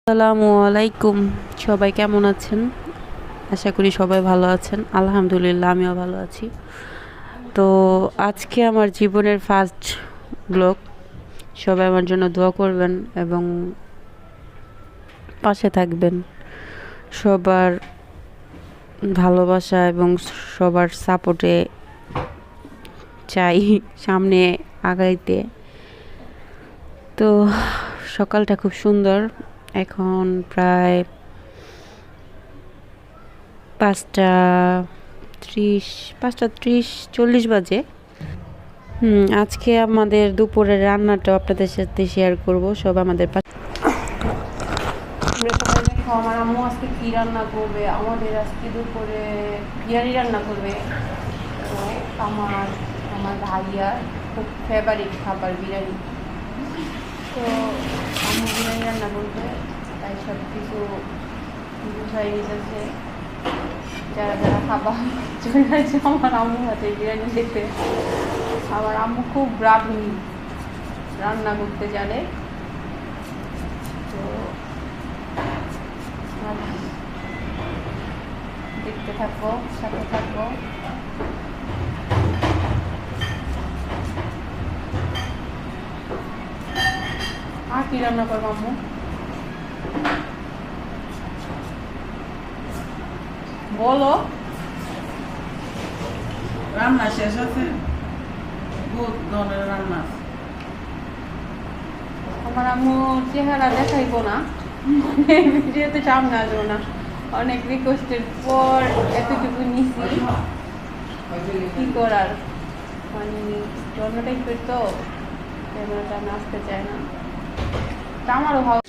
আসসালামু আলাইকুম। সবাই কেমন আছেন? আশা করি সবাই ভালো আছেন। আলহামদুলিল্লাহ আমিও ভালো আছি। তো আজকে আমার জীবনের ফার্স্ট ব্লগ। সবাই আমার জন্য দোয়া করবেন এবং পাশে থাকবেন। সবার ভালোবাসা এবং সবার সাপোর্টে চাই সামনে আগাইতে। তো সকালটা খুব সুন্দর। এখন প্রায় 5:30 বাজে। আজকে আমাদের দুপুরের রান্নাটাও আপনাদের সাথে শেয়ার করব। সব আমাদের দেখো আমার আম্মু আজকে কী রান্না করবে। আমাদের আজকে দুপুরে বিরিয়ানি রান্না করবে। তো আমার ভাইয়ার খুব ফেভারিট খাবার বিরিয়ানি। তো আম্মু বিরিয়ানি রান্না করবে, তাই সব কিছু গুছাই নিতেছে। যারা যারা খাবার চলে আসছে আমার আম্মুর হাতে বিরিয়ানি খেতে। আমার আম্মু খুব ব্রাভিন, রান্না করতে জানে। তো দেখতে থাকবো, সাথে থাকবো। আর কি রান্না করবো আম্মু? বলো। রান্না শেষ আছে, বহুত ধরনের রান্না। আমার আম্মু চেহারা দেখাইবো না, ভিডিওতে সামনে আসবো না। অনেক রিকোয়েস্টের পর এতটুকু নিছি, কি করার। মানে অন্য টাইপের তো ক্যামেরাটা আমি আসতে চাই না। তা আমারও ভালো।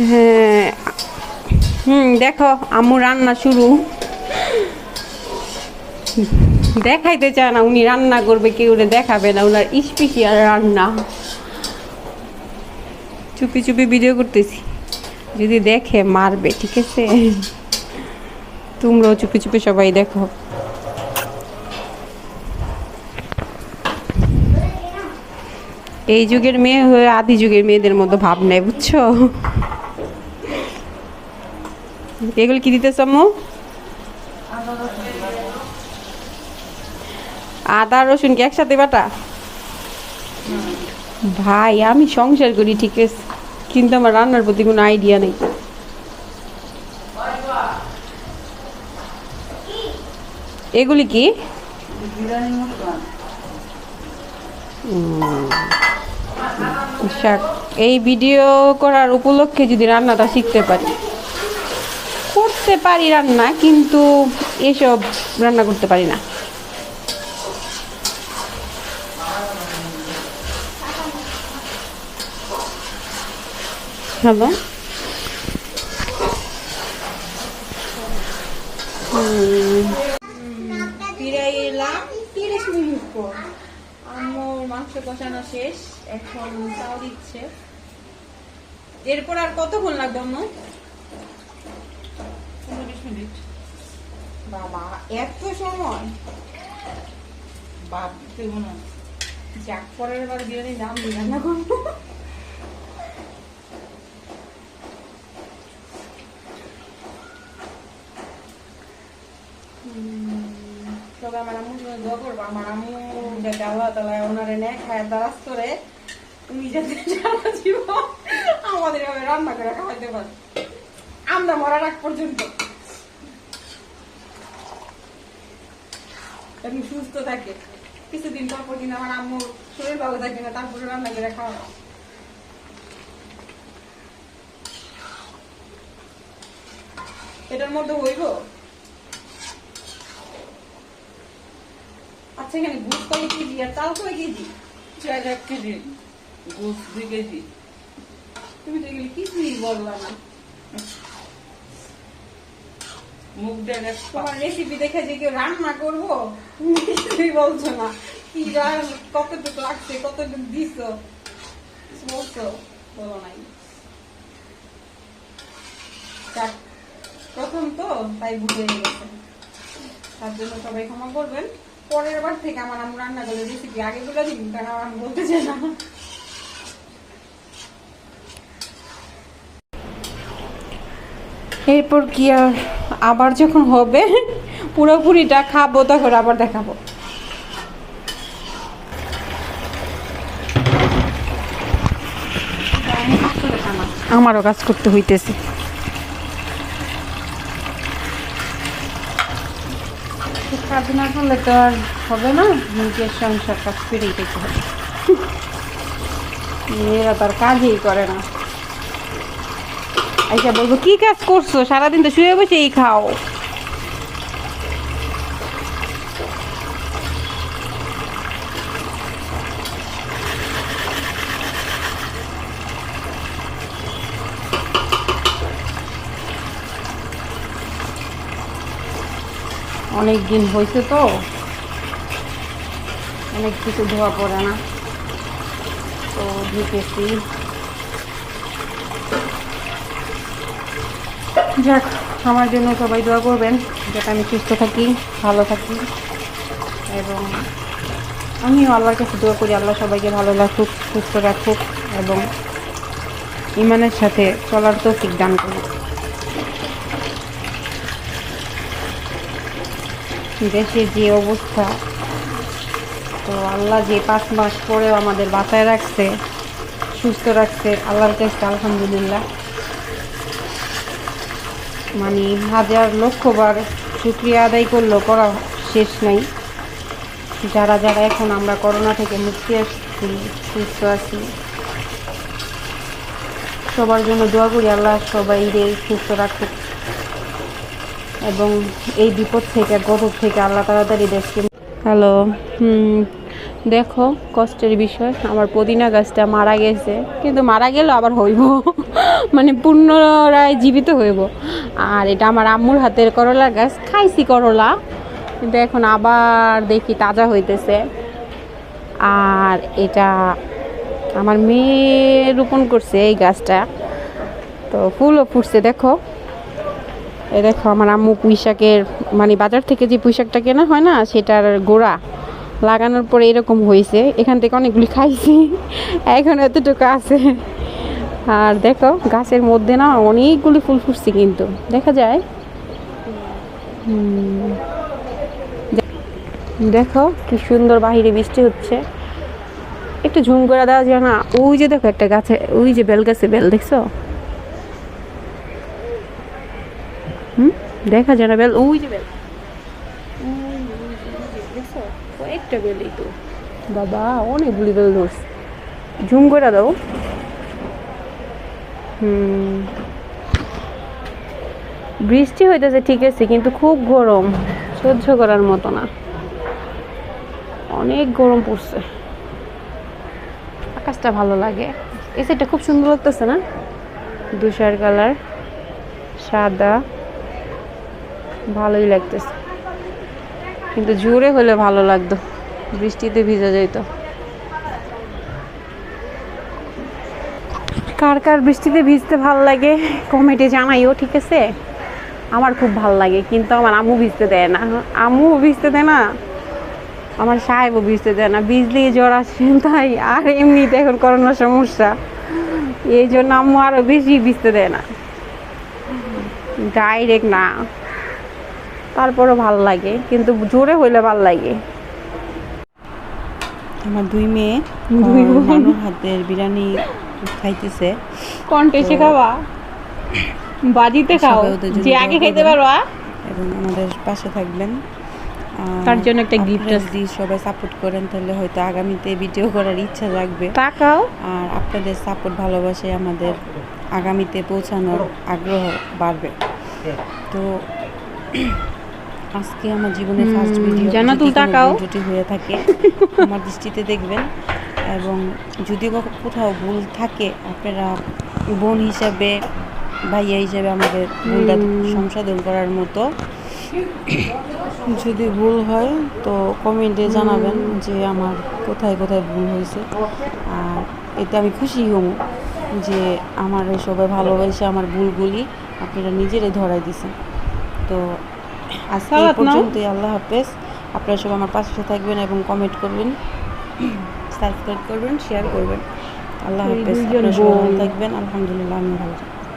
হ্যাঁ, দেখো আম্মু রান্না শুরু। দেখাইতে চায় না, উনি রান্না করবে, কেউ দেখাবে না। ওনার স্পেশাল রান্না। চুপি চুপি ভিডিও করতেছি, যদি দেখে মারবে, ঠিক আছে? তোমরাও চুপি চুপি সবাই দেখো। এই যুগের মেয়ে হয়ে আদি যুগের মেয়েদের মতো ভাব নেই, বুঝছো? এগুলো কি দিতেছ আম্মু? আদা রসুন কি একসাথে বাটা? ভাই আমি সংসার করি ঠিক আছে, কিন্তু আমার রান্নার প্রতি কোনো আইডিয়া নেই। এগুলি কি? এই ভিডিও করার উপলক্ষে যদি রান্নাটা শিখতে পারি, করতে পারি রান্না, কিন্তু এসব রান্না করতে পারি না। হ্যালো, ফিরে এলাম 30 মিনিট পর। আমার মাংস কষানো শেষ, এখন তাও দিচ্ছে। এরপর আর কতক্ষণ লাগবে আম্মু? 15-20 মিনিট। বাবা এত সময়! বাদ দেব না। যাক, পরের বার বিরিয়ানি দাম দিয়ে রান্না করবো। তবে আমার আম্মুর জন্য দোয়া করবো। আমার আম্মু যাতে আল্লাহ তাআলা ওনারে নেক হায়াত দারাজ করে, উনি যাতে সারা জীবন আমাদের এভাবে রান্না করে খাওয়াইতে পারে, আমরা মরার আগ পর্যন্ত। এমনি সুস্থ থাকে, কিছুদিন পর পর দিন আমার আম্মুর শরীর ভালো থাকে না, তারপরে রান্না করে খাওয়া। এটার মধ্যে হইব। আচ্ছা, এখানে গুড় কয় কেজি আর চাল কয় কেজি? 1 কেজি, গোস 2 কেজি। তুমি তো এগুলি কিছুই বললা না। মুগ ডাল 1 পা। তোমার রেসিপি দেখে যে কেউ রান্না করবো, তুমি কিছুই বলছো না। কি কতটুকু লাগছে, কতটুকু দিছো, কিছু বলছো? বলো নাই। যাক, প্রথম তো তাই ভুলে গেছে, তার জন্য সবাই ক্ষমা করবেন। পরের বার থেকে আমার আম্মু রান্না করলে রেসিপি আগে বলে দিন, কারণ আমার আম্মু বলতে চাই না। এরপর কি আর, আবার যখন হবে পুরোপুরিটা খাবো তখন আবার দেখাবো। আমারও কাজ করতে হইতেছে। কাজ না করলে তো আর হবে না, নিজের সংসার কাজ ফিরেই যেতে হবে। মেয়েরা তো আর কাজই করে না। আচ্ছা, বলবো কি কাজ করছো, সারাদিন তো শুয়ে বসেই খাও। অনেক দিন হয়েছে তো, অনেক কিছু ধোয়া পড়ে না, তো ধুতেছি। যাক, আমার জন্য সবাই দোয়া করবেন যাতে আমি সুস্থ থাকি, ভালো থাকি, এবং আমিও আল্লাহর কাছে দোয়া করি আল্লাহ সবাইকে ভালো রাখুক, সুস্থ রাখুক এবং ইমানের সাথে চলার তৌফিক দান করুক। দেশের যে অবস্থা, তো আল্লাহ যে 5 মাস পরেও আমাদের বাঁচায় রাখছে, সুস্থ রাখছে, আল্লাহর কাছে আলহামদুলিল্লাহ। মানে 1000 লক্ষবার শুকরিয়া আদায় করলেও করা শেষ নাই। যারা যারা এখন আমরা করোনা থেকে মুক্তি আসছি, সুস্থ আছি, সবার জন্য দোয়া করি আল্লাহ সবাইকে সুস্থ রাখুক এবং এই বিপদ থেকে, গজব থেকে আল্লাহ তাড়াতাড়ি দেশকে। হ্যালো, দেখো কষ্টের বিষয়, আমার পুদিনা গাছটা মারা গেছে, কিন্তু মারা গেল আবার হইব, মানে পুনরায় জীবিত হইব। আর এটা আমার আম্মুর হাতের করলা গাছ, খাইছি করলা, কিন্তু এখন আবার দেখি তাজা হইতেছে। আর এটা আমার মেয়ে রোপণ করছে এই গাছটা, তো ফুলও ফুটছে। দেখো, এই দেখো আমার আম্মু পুঁইশাকের, মানে বাজার থেকে যে পুঁইশাকটা কেনা হয় না, সেটার গোড়া লাগানোর পরে এরকম হয়েছে। এখান থেকে অনেকগুলি খাইছি, এখন এতটুকু আছে। আর দেখো গাছের মধ্যে না অনেকগুলি ফুল ফুটছে, কিন্তু দেখা যায়। দেখো কি সুন্দর বাহিরে বৃষ্টি হচ্ছে, একটু ঝুম করে দেওয়া যায় না? ওই যে দেখো একটা গাছে, ওই যে বেল গাছে বেল দেখছো? দেখা যায় না বেল? ওই যে বেল, দেখছো? কয়েকটা বেলই তো, বাবা অনেকগুলি বেল ধরছে। ঝুম করে দাও। বৃষ্টি হইতেছে ঠিক আছে, কিন্তু খুব গরম, সহ্য করার মতো না, অনেক গরম পড়ছে। আকাশটা ভালো লাগে, এই সাইডটা খুব সুন্দর লাগতেছে না? ধূসর কালার, সাদা, ভালোই লাগতেছে, কিন্তু জোরে হলে ভালো লাগতো, বৃষ্টিতে ভিজা যাইতো। কার কার বৃষ্টিতে ভিজতে ভালো লাগে কমেন্টে জানাইও, ঠিক আছে? আমার খুব ভালো লাগে, কিন্তু আমার আম্মু ভিজতে দেয় না, আম্মু ভিজতে দেয় না, আমার সাহেবও ভিজতে দেয় না, ভিজলেই জ্বর আসে তাই। আর এমনিতে এখন করোনার সমস্যা, এই জন্য আম্মু আরও বেশি ভিজতে দেয় না, ডাইরেক্ট না। তারপরও ভালো লাগে, কিন্তু জোরে হইলে ভালো লাগে। আমার 2 মেয়ে নানুর হাতের বিরিয়ানি খাইতেছে। কন্টেস্টে খাওয়া, বাজিতে খাও, যে আগে খাইতে পারবা, এবং আমাদের পাশে থাকবেন, তার জন্য একটা গিফট আছে। যদি সবাই সাপোর্ট করেন তাহলে হয়তো আগামীতে ভিডিও করার ইচ্ছা জাগবে। তাকাও, আর আপনাদের সাপোর্ট, ভালোবাসায় আমাদের আগামীতে পৌঁছানোর আগ্রহ বাড়বে। তো আজকে আমার জীবনে ফার্স্ট ভিডিও, জান্নাতুল যদি কোনো তাকাও। ভুল ত্রুটি হয়ে থাকে আমার দৃষ্টিতে দেখবেন, এবং যদি কোথাও ভুল থাকে আপনারা বোন হিসাবে, ভাইয়া হিসাবে আমাদের ভুলটা সংশোধন করার মতো যদি ভুল হয় তো কমেন্টে জানাবেন যে আমার কোথায় কোথায় ভুল হয়েছে। আর এতে আমি খুশি হব যে আমার সবাই ভালোবাসে আমার ভুলগুলি আপনারা নিজেরাই ধরাই দিছেন। তো আজকে এই সালাত নাও। পর্যন্তই। আল্লাহ হাফেজ। আপনারা সবাই আমার পাশে থাকবেন এবং কমেন্ট করবেন, সাবস্ক্রাইব করবেন, শেয়ার করবেন। আল্লাহ এই হাফেজ। দুইজন আপনারা সবাই ভালো বোন। থাকবেন। আলহামদুলিল্লাহ আমি ভালো থাকবেন।